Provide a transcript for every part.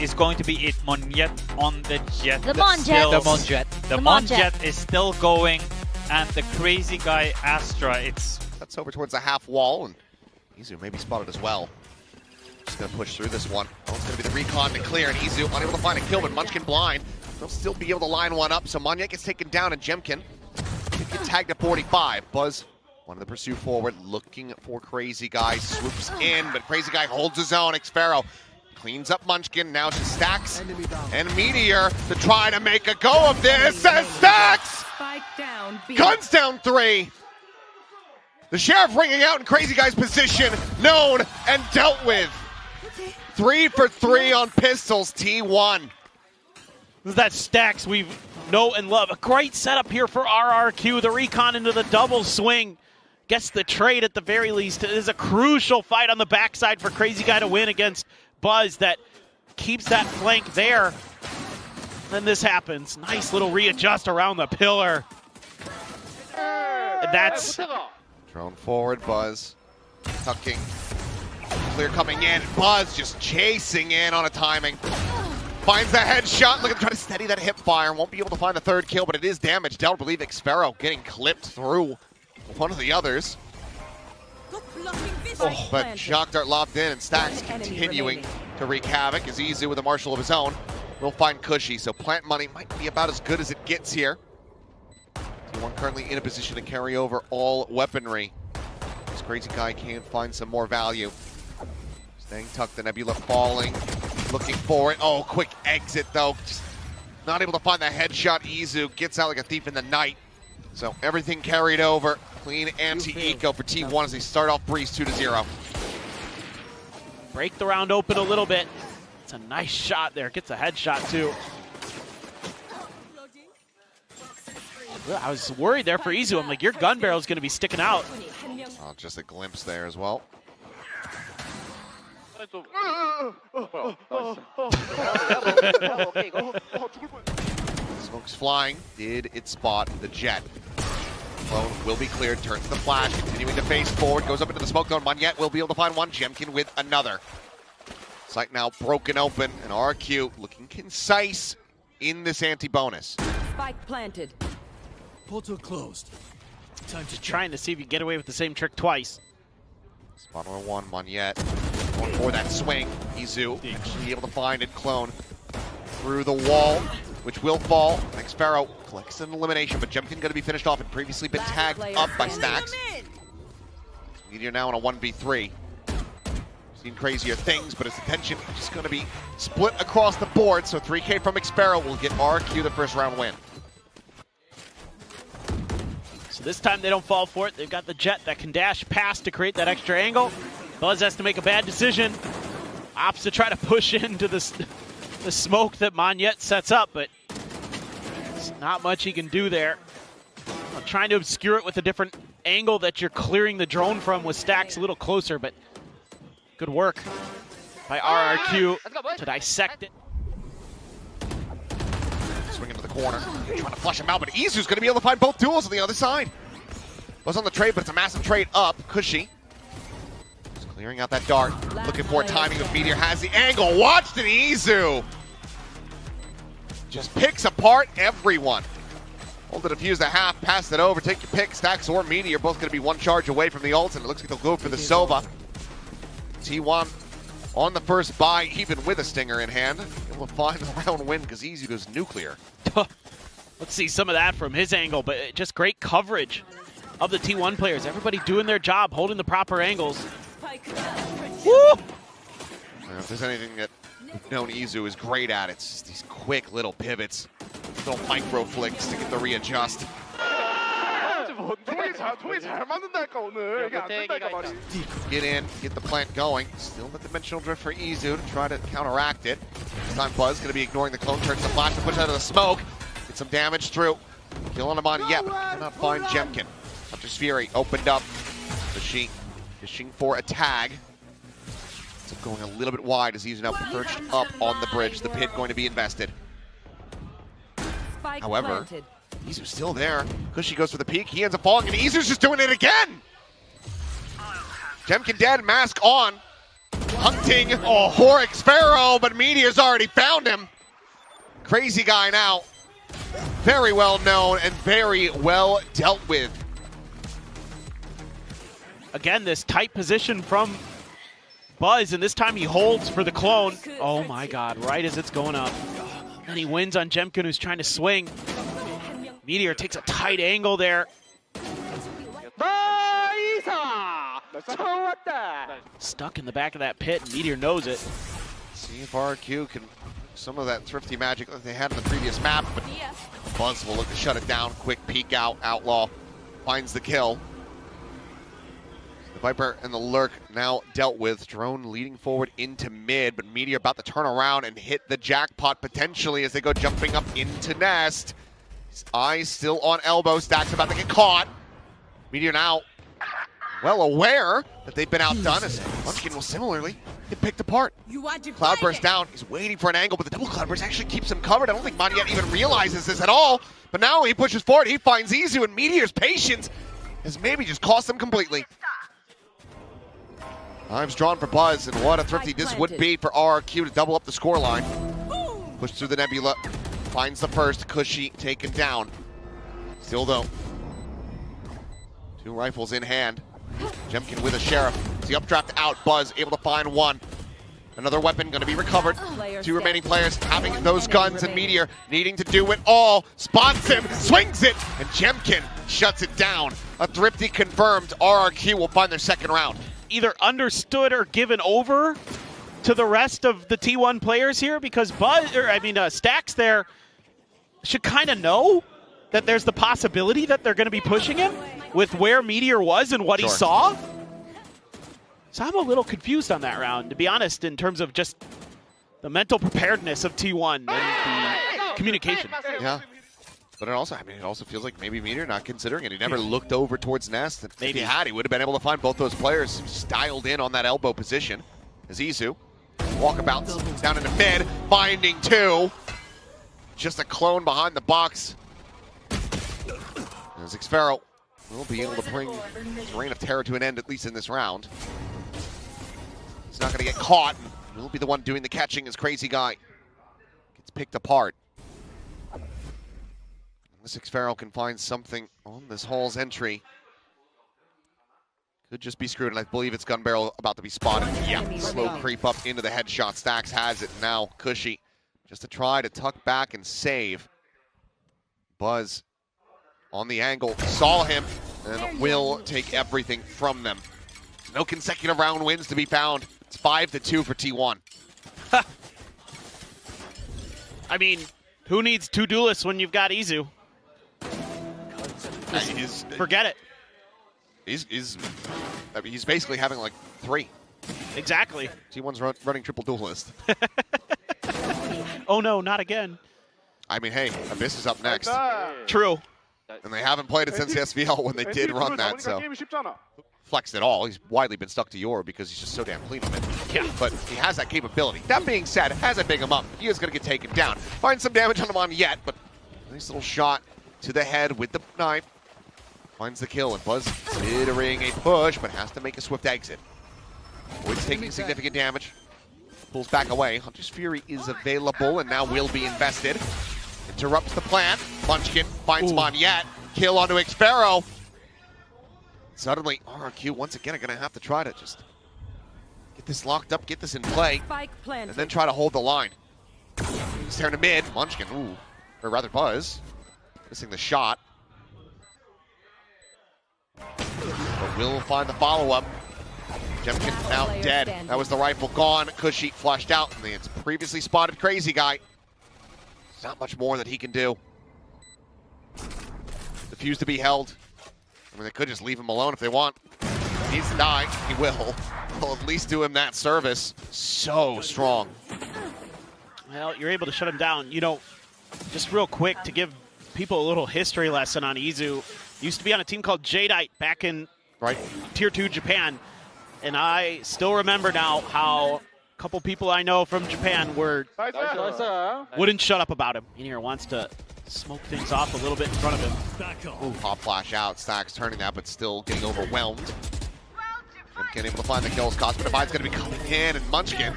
is going to be it. Monjet on the jet. The Monjet. The Monjet. The Monjet is still going, and the crazy guy Astra. That's over towards the half wall, and Izu may be spotted as well. Just gonna push through this one. Oh, it's gonna be the recon to clear, and Izu unable to find a kill, but Munchkin blind. They'll still be able to line one up, so Monjet gets taken down, and Jemkin get tagged at 45. Buzz, one of the pursue forward, looking for Crazy Guy, swoops in, but Crazy Guy holds his own. Xpharaoh cleans up Munchkin, now to Stacks and Meteor to try to make a go of this, as Stacks guns down 3. The Sheriff ringing out in Crazy Guy's position, known and dealt with. 3 for 3 on pistols, T1. This is that Stacks we know and love. A great setup here for RRQ. The recon into the double swing. Gets the trade at the very least. It is a crucial fight on the backside for Crazy Guy to win against Buzz that keeps that flank there. Then this happens. Nice little readjust around the pillar. That's... Drone forward, Buzz tucking. Clear coming in. Buzz just chasing in on a timing. Finds the headshot, looking to try to steady that hip fire. Won't be able to find the 3rd kill, but it is damage dealt. I believe Xpharaoh getting clipped through one of the others. Oh, but Shock Dart lobbed in, and Stacks continuing to wreak havoc as Izu with a Marshal of his own will find Cushy. So plant money might be about as good as it gets here. T1 currently in a position to carry over all weaponry. This Crazy Guy can find some more value. Staying tucked, the Nebula falling. Looking for it. Oh, quick exit though. Just not able to find the headshot. Izu gets out like a thief in the night. So everything carried over. Clean anti-eco for T1 as they start off Breeze 2-0. break the round open a little bit. It's a nice shot there. Gets a headshot too. I was worried there for Izu. I'm like, your gun barrel is going to be sticking out. Oh, just a glimpse there as well. Smoke's flying. Did it spot the jet? Clone will be cleared. Turns to the flash. Continuing to face forward. Goes up into the smoke zone. Monjet will be able to find one. Jemkin with another. Site now broken open. And RRQ looking concise in this anti-bonus. Spike planted. Portal closed. Time Just trying to see if you get away with the same trick twice. Spot on one. Monjet going for that swing. Izu actually able to find it. Clone through the wall, which will fall. Xpharaoh collects an elimination, but Jemkin going to be finished off and previously been tagged up by Stacks. Meteor now on a 1v3. Seen crazier things, but his attention is just going to be split across the board. So 3K from Xpharaoh will get RRQ the first round win. So this time they don't fall for it. They've got the jet that can dash past to create that extra angle. Buzz has to make a bad decision. Opts to try to push into the smoke that Monjet sets up, but there's not much he can do there. Trying to obscure it with a different angle that you're clearing the drone from with Stacks a little closer, but good work by RRQ to dissect it. Swing into the corner, trying to flush him out, but Izu's going to be able to find both duels on the other side. Was on the trade, but it's a massive trade up. Cushy just clearing out that dart, looking for timing with Meteor, has the angle, watched it, Izu just picks apart everyone. Hold to defuse the half, pass it over, take your pick. Stacks or Meteor, both going to be one charge away from the ult, and it looks like they'll go for the Sova. T1 on the first buy, even with a stinger in hand. Able to find the round win because Izu goes nuclear. Let's see some of that from his angle, but just great coverage of the T1 players. Everybody doing their job, holding the proper angles. Woo! If there's anything that we've known Izu is great at, it's just these quick little pivots, little micro flicks to get the readjust. Get in, get the plant going. Still the dimensional drift for Izu to try to counteract it. This time Buzz going to be ignoring the clone, turns the flash to push out of the smoke. Get some damage through. Kill on him on yet, but cannot find Jemkin. Hunter's Fury opened up. Machine fishing for a tag. It's going a little bit wide as Izu now perched up on the bridge. The pit going to be invested. However, Izu's still there. Cushy goes for the peek. He ends up falling, and Izu's just doing it again! Jemkin dead, mask on. hunting for Xfero, but Meteor's already found him. Crazy guy now. Very well known and very well dealt with. Again, this tight position from Buzz, and this time he holds for the clone. Oh my god, right as it's going up. And he wins on Jemkin, who's trying to swing. Meteor takes a tight angle there. Stuck in the back of that pit, and Meteor knows it. See if RRQ can some of that thrifty magic that they had in the previous map, but Buzz will look to shut it down. Quick peek out, Outlaw finds the kill. The Viper and the Lurk now dealt with. Drone leading forward into mid, but Meteor about to turn around and hit the jackpot potentially as they go jumping up into Nest. His eyes still on elbow. Stack's about to get caught. Meteor now well aware that they've been outdone, as Munchkin will similarly get picked apart. Cloudburst down. He's waiting for an angle, but the double Cloudburst actually keeps him covered. I don't think Monyet even realizes this at all. But now he pushes forward. He finds Izu, and Meteor's patience has maybe just cost him completely. Time's drawn for Buzz, and what a thrifty this would be for RRQ to double up the scoreline. Push through the Nebula. Finds the first. Cushy taken down. Still though. Two rifles in hand. Jemkin with a Sheriff. The updraft out. Buzz able to find one. Another weapon going to be recovered. Two remaining players having those guns, and Meteor needing to do it all. Spots him, swings it, and Jemkin shuts it down. A thrifty confirmed. RRQ will find their second round. Either understood or given over to the rest of the T1 players here, because Stacks there should kind of know that there's the possibility that they're going to be pushing him with where Meteor was and what he saw. So I'm a little confused on that round, to be honest, in terms of just the mental preparedness of T1 and the communication. Yeah. But it also feels like maybe Meteor not considering it. He never looked over towards Nest. And maybe if he had, he would have been able to find both those players styled in on that elbow position. As Izu walkabouts down into mid, finding two. Just a clone behind the box. As Xfero will be able to bring his reign of terror to an end, at least in this round. He's not going to get caught. He'll be the one doing the catching as Crazy Guy gets picked apart. Unless Xfero can find something on this Hall's entry. Could just be screwed, and I believe it's Gun Barrel about to be spotted. Yeah, slow creep up into the headshot. Stacks has it now. Cushy just to try to tuck back and save. Buzz on the angle, saw him, and will take everything from them. No consecutive round wins to be found. It's 5-2 for T1. I mean, who needs two duelists when you've got Izu? Forget it. He's basically having like three. Exactly. T1's running triple duelist. Oh no, not again. I mean, hey, Abyss is up next. True. And they haven't played it since the SVL when they did run that, so. Flexed it all. He's widely been stuck to Yoru because he's just so damn clean on it. Yeah. But he has that capability. That being said, has I big him up, he is going to get taken down. Find some damage on him on yet, but nice little shot to the head with the knife. Finds the kill, and Buzz considering a push, but has to make a swift exit. Avoids taking significant damage. Pulls back away. Hunter's Fury is available and now will be invested. Interrupts the plan. Munchkin finds Monyet. Kill onto Xfero. Suddenly, RRQ once again are going to have to try to just get this locked up, get this in play, and then try to hold the line. He's tearing to mid. Munchkin, or rather Buzz, missing the shot. But will find the follow-up. Jemkin now dead. That was the rifle gone. Cushy flushed out. And it's previously spotted Crazy Guy. Not much more that he can do. The fuse to be held. I mean, they could just leave him alone if they want. If he needs to die, he will. They'll at least do him that service. So strong. Well, you're able to shut him down. You know, just real quick to give people a little history lesson on Izu. Used to be on a team called Jadeite back in Tier 2 Japan. And I still remember now how a couple people I know from Japan wouldn't shut up about him. Meteor wants to smoke things off a little bit in front of him. Pop flash out. Stacks turning that, but still getting overwhelmed. Munchkin able to find the kills. Cosmic Divide's going to be coming in, and Munchkin,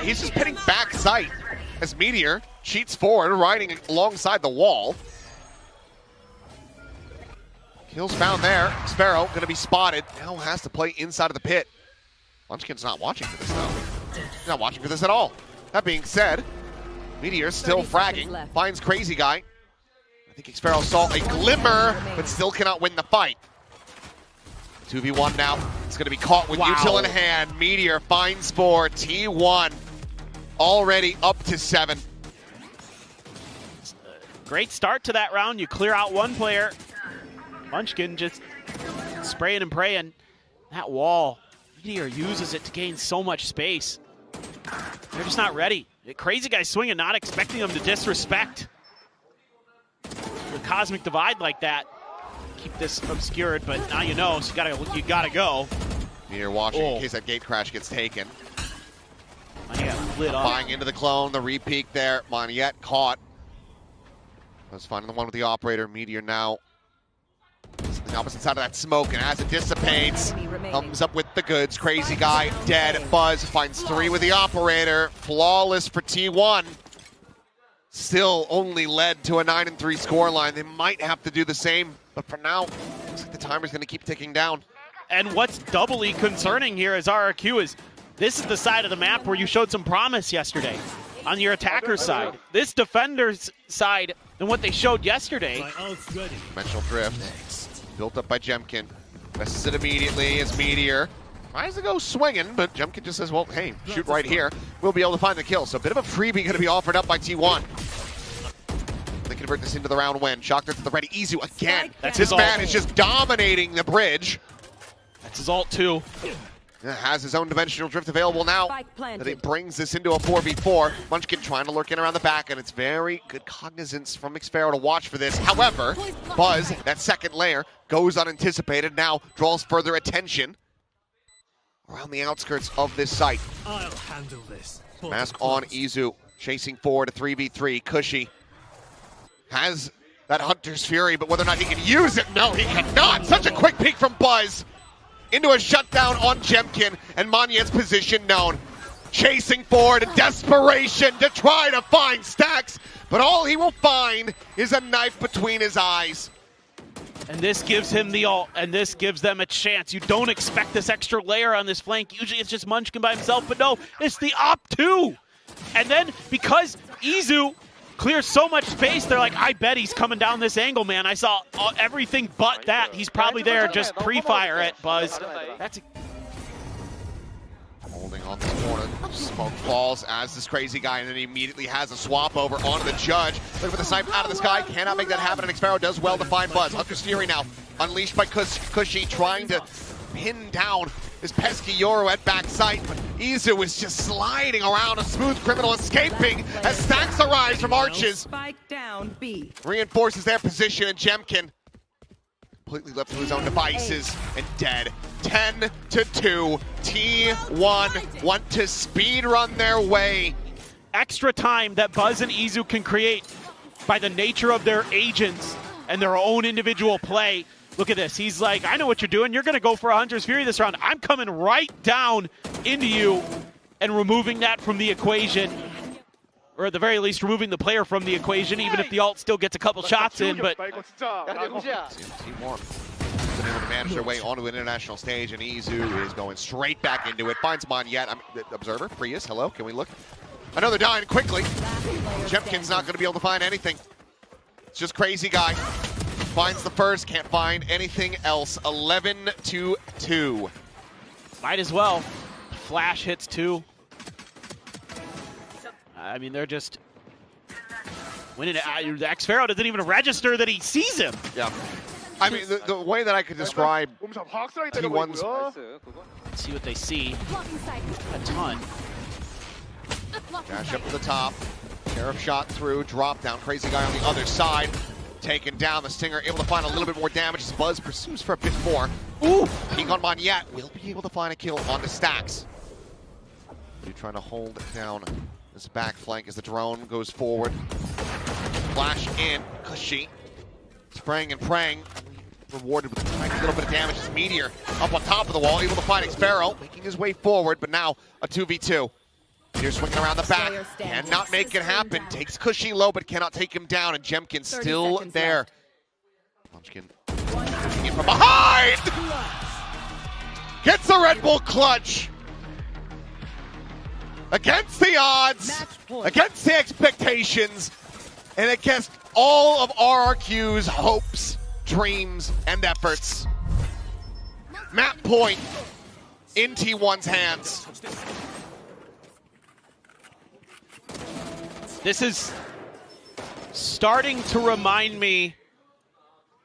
he's just pinning back sight as Meteor cheats forward, riding alongside the wall. Kills found there. Sparrow going to be spotted. Now has to play inside of the pit. Munchkin's not watching for this, though. He's not watching for this at all. That being said, Meteor still fragging. Finds Crazy Guy. I think Sparrow saw a glimmer, but still cannot win the fight. 2v1 now. It's going to be caught with util in hand. Meteor finds for T1. Already up to 7. Great start to that round. You clear out one player. Munchkin just spraying and praying. That wall, Meteor uses it to gain so much space. They're just not ready. Crazy Guy swinging, not expecting them to disrespect the Cosmic Divide like that. Keep this obscured, but now you know, so you gotta go. Meteor watching in case that gate crash gets taken. Monyet lit up. Buying into the clone, the re-peek there. Monyet caught. Was finding the one with the operator. Meteor now on the opposite side of that smoke, and as it dissipates, comes up with the goods. Crazy Guy dead. Buzz finds 3 with the operator. Flawless for T1. Still only led to a 9-3 scoreline. They might have to do the same, but for now, looks like the timer's going to keep ticking down. And what's doubly concerning here is RRQ is this is the side of the map where you showed some promise yesterday on your attacker's side. This defender's side than what they showed yesterday. Dimensional drift built up by Jemkin. Messes it immediately as Meteor tries to go swinging, but Jemkin just says, well, hey, shoot right here. We'll be able to find the kill. So a bit of a freebie going to be offered up by T1. They convert this into the round win. Shocker to the ready. Izu again. This man is just dominating the bridge. That's his ult too. Has his own dimensional drift available now. That it brings this into a 4v4. Munchkin trying to lurk in around the back, and it's very good cognizance from Xpharaoh to watch for this. However, Buzz, that second layer, goes unanticipated, now draws further attention around the outskirts of this site. I'll handle this. Mask on Izu, chasing forward a 3v3. Cushy has that Hunter's Fury, but whether or not he can use it, no, he cannot. Such a quick peek from Buzz into a shutdown on Jemkin, and Monyet's position known. Chasing forward in desperation to try to find Stacks, but all he will find is a knife between his eyes. And this gives him the ult, and this gives them a chance. You don't expect this extra layer on this flank. Usually it's just Munchkin by himself, but no, it's the op too. And then because Izu clears so much space, they're like, I bet he's coming down this angle, man. I saw everything but that. He's probably there, just pre-fire it, Buzz. That's holding on this corner. Smoke falls as this Crazy Guy, and then he immediately has a swap over onto the Judge. Look for the snipe out of the sky. Cannot make that happen, and Xpharaoh does well to find Buzz. Hunter's Fury now unleashed by Cushy, trying to pin down this pesky Yoru at backside, but Izu is just sliding around, a smooth criminal escaping as Stacks arrives from Arches. Spike down B. Reinforces their position, and Jemkin completely left to his own devices and dead. 10-2. T1 want to speed run their way. extra time that Buzz and Izu can create by the nature of their agents and their own individual play. Look at this. He's like, I know what you're doing. You're going to go for a Hunter's Fury this round. I'm coming right down into you and removing that from the equation. Or at the very least, removing the player from the equation, even if the ult still gets a couple shots in. But Team 1 been able to manage their way onto an international stage, and Izu is going straight back into it. Finds Monyet. Observer, Prius, hello, can we look? Another dying quickly. Jemkin's not going to be able to find anything. It's just Crazy Guy. Finds the first, can't find anything else. 11-2. might as well. Flash hits two. I mean, they're just winning it. Xpharaoh doesn't even register that he sees him. Yeah. I mean, the way that I could describe T1's... Let's see what they see. A ton. Dash up to the top. Sheriff shot through, drop down. Crazy Guy on the other side. Taken down. The Stinger able to find a little bit more damage as Buzz pursues for a bit more. Ooh! Peek on Monyet will be able to find a kill on the Stacks. You're trying to hold down this back flank as the drone goes forward. Flash in. Cushy. Spraying and praying. rewarded with a tiny little bit of damage as Meteor up on top of the wall, able to find Xpero, making his way forward, but now a 2v2. Meteor swinging around the back, cannot make it happen, takes Cushy low, but cannot take him down, and Jemkin still there. Munchkin taking it from behind! Gets the Red Bull clutch! Against the odds, against the expectations, and against all of RRQ's hopes, dreams, and efforts. Map point in T1's hands. This is starting to remind me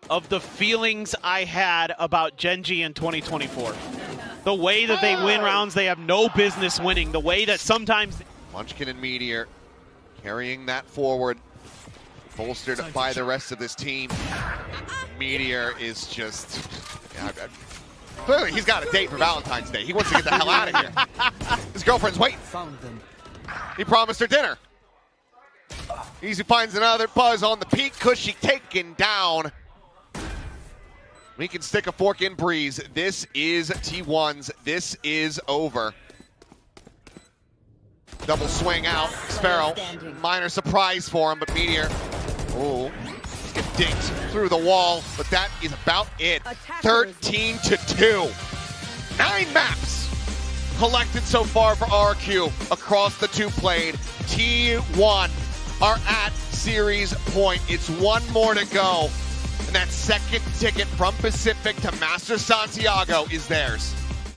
of the feelings I had about Gen.G in 2024. The way that they win rounds they have no business winning. The way that sometimes... Munchkin and Meteor carrying that forward, bolstered by the rest of this team. Meteor is just... clearly, he's got a date for Valentine's Day. He wants to get the hell out of here. His girlfriend's waiting. He promised her dinner. Easy finds another buzz on the peak. Cushy taken down. We can stick a fork in Breeze. This is T1's. This is over. Double swing out. Sparrow. Minor surprise for him, but Meteor. Oh, get dinked through the wall, but that is about it. 13-2. 9 maps collected so far for RRQ across the two played. T1 are at series point. It's one more to go. And that second ticket from Pacific to Master Santiago is theirs.